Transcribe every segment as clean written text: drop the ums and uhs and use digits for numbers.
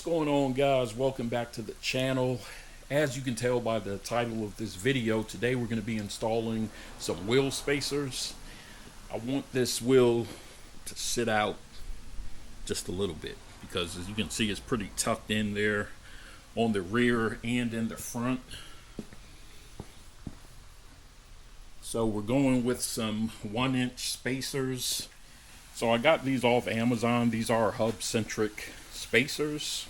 What's going on, guys? Welcome back to the channel. As you can tell by the title of this video, today we're going to be installing some wheel spacers. I want this wheel to sit out just a little bit because, as you can see, it's pretty tucked in there on the rear and in the front. So we're going with some 1-inch spacers. So I got these off Amazon. These are Hubcentric spacers,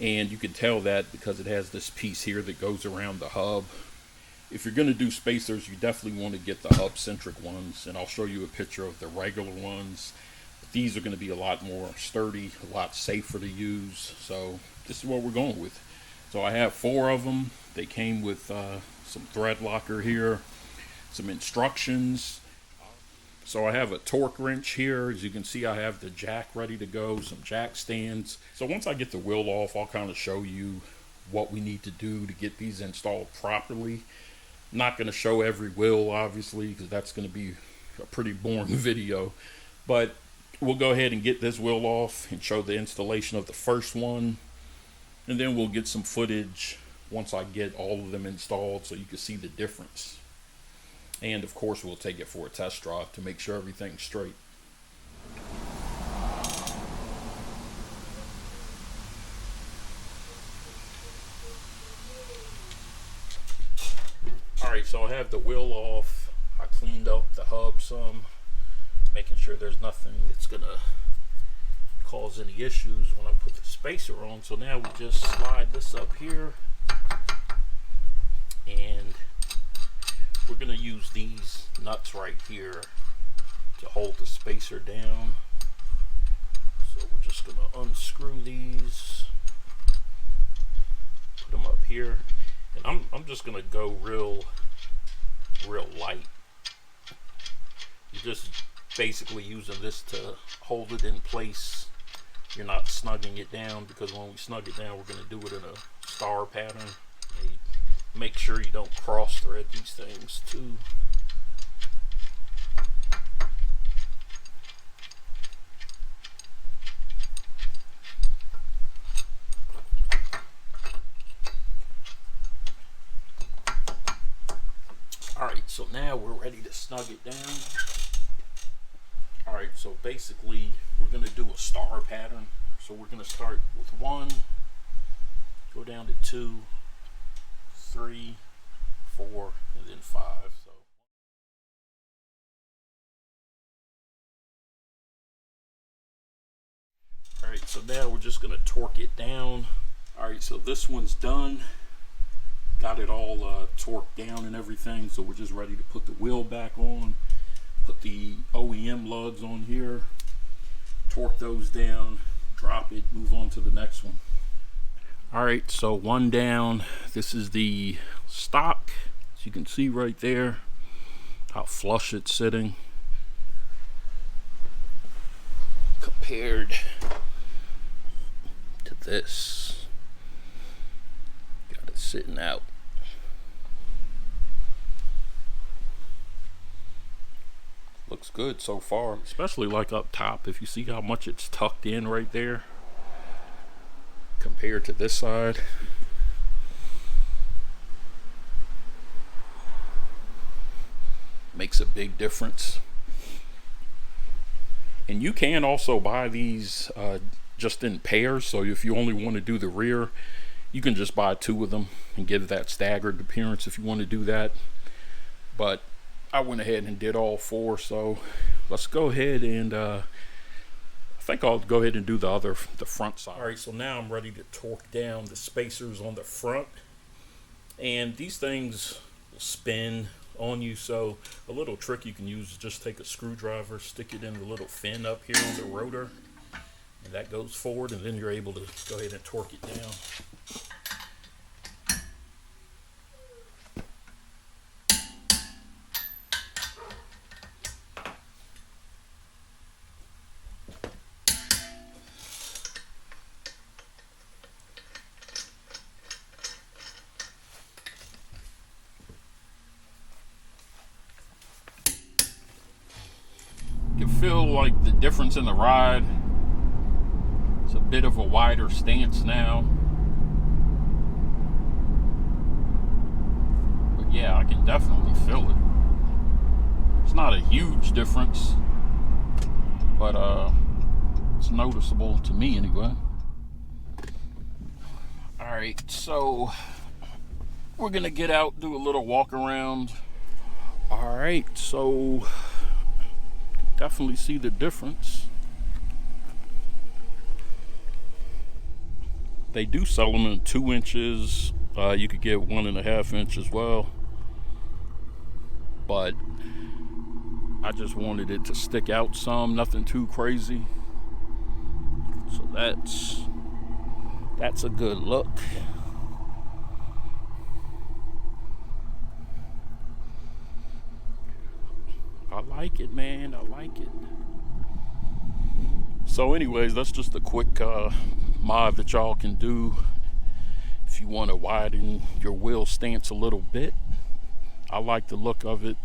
and you can tell that because it has this piece here that goes around the hub. If you're going to do spacers, you definitely want to get the Hubcentric ones, and I'll show you a picture of the regular ones. But these are going to be a lot more sturdy, a lot safer to use, so this is what we're going with. So I have 4 of them. They came with some thread locker here, some instructions. So I have a torque wrench here. As you can see, I have the jack ready to go, some jack stands. So once I get the wheel off, I'll kind of show you what we need to do to get these installed properly. I'm not going to show every wheel, obviously, because that's going to be a pretty boring video. But we'll go ahead and get this wheel off and show the installation of the first one. And then we'll get some footage once I get all of them installed so you can see the difference. And of course, we'll take it for a test drive to make sure everything's straight. Alright, so I have the wheel off. I cleaned up the hub some, making sure there's nothing that's gonna cause any issues when I put the spacer on. So now we just slide this up here, and we're going to use these nuts right here to hold the spacer down. So we're just going to unscrew these, put them up here, and I'm just going to go real light. You're just basically using this to hold it in place. You're not snugging it down, because when we snug it down, we're going to do it in a star pattern. Make sure you don't cross thread these things too. Alright, so now we're ready to snug it down. Alright, so basically we're going to do a star pattern. So we're going to start with 1, go down to 2, 3, 4, and then 5. So alright, so now we're just going to torque it down. Alright, so this one's done. Got it all torqued down and everything, so we're just ready to put the wheel back on. Put the OEM lugs on here, torque those down, drop it, move on to the next one. Alright, so one down. This is the stock, as you can see right there, how flush it's sitting compared to this. Got it sitting out. Looks good so far, especially like up top. If you see how much it's tucked in right there compared to this side. Makes a big difference. And you can also buy these just in pairs, so if you only want to do the rear, you can just buy 2 of them and give that staggered appearance if you want to do that. But I went ahead and did all 4, so let's go ahead and I think I'll go ahead and do the front side. Alright, so now I'm ready to torque down the spacers on the front. And these things will spin on you, so a little trick you can use is just take a screwdriver, stick it in the little fin up here on the rotor, and that goes forward, and then you're able to go ahead and torque it down. You feel like the difference in the ride. It's a bit of a wider stance now. But yeah, I can definitely feel it. It's not a huge difference, but it's noticeable to me anyway. Alright, so we're gonna get out, do a little walk around. Alright, so definitely see the difference. They do sell them in 2 inches. You could get 1.5 inch as well, but I just wanted it to stick out some, nothing too crazy. So that's a good look. I like it, man. I like it. So anyways, that's just a quick mod that y'all can do if you want to widen your wheel stance a little bit. I like the look of it.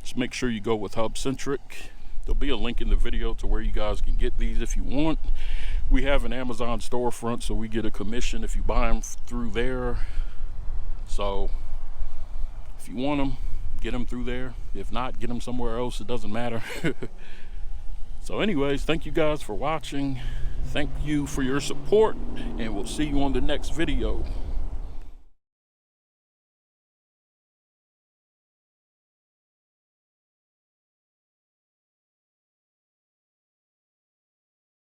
Just make sure you go with Hubcentric. There'll be a link in the video to where you guys can get these if you want. We have an Amazon storefront, so we get a commission if you buy them through there. So if you want them, get them through there. If not, get them somewhere else. It doesn't matter. So anyways, thank you guys for watching. Thank you for your support, and we'll see you on the next video.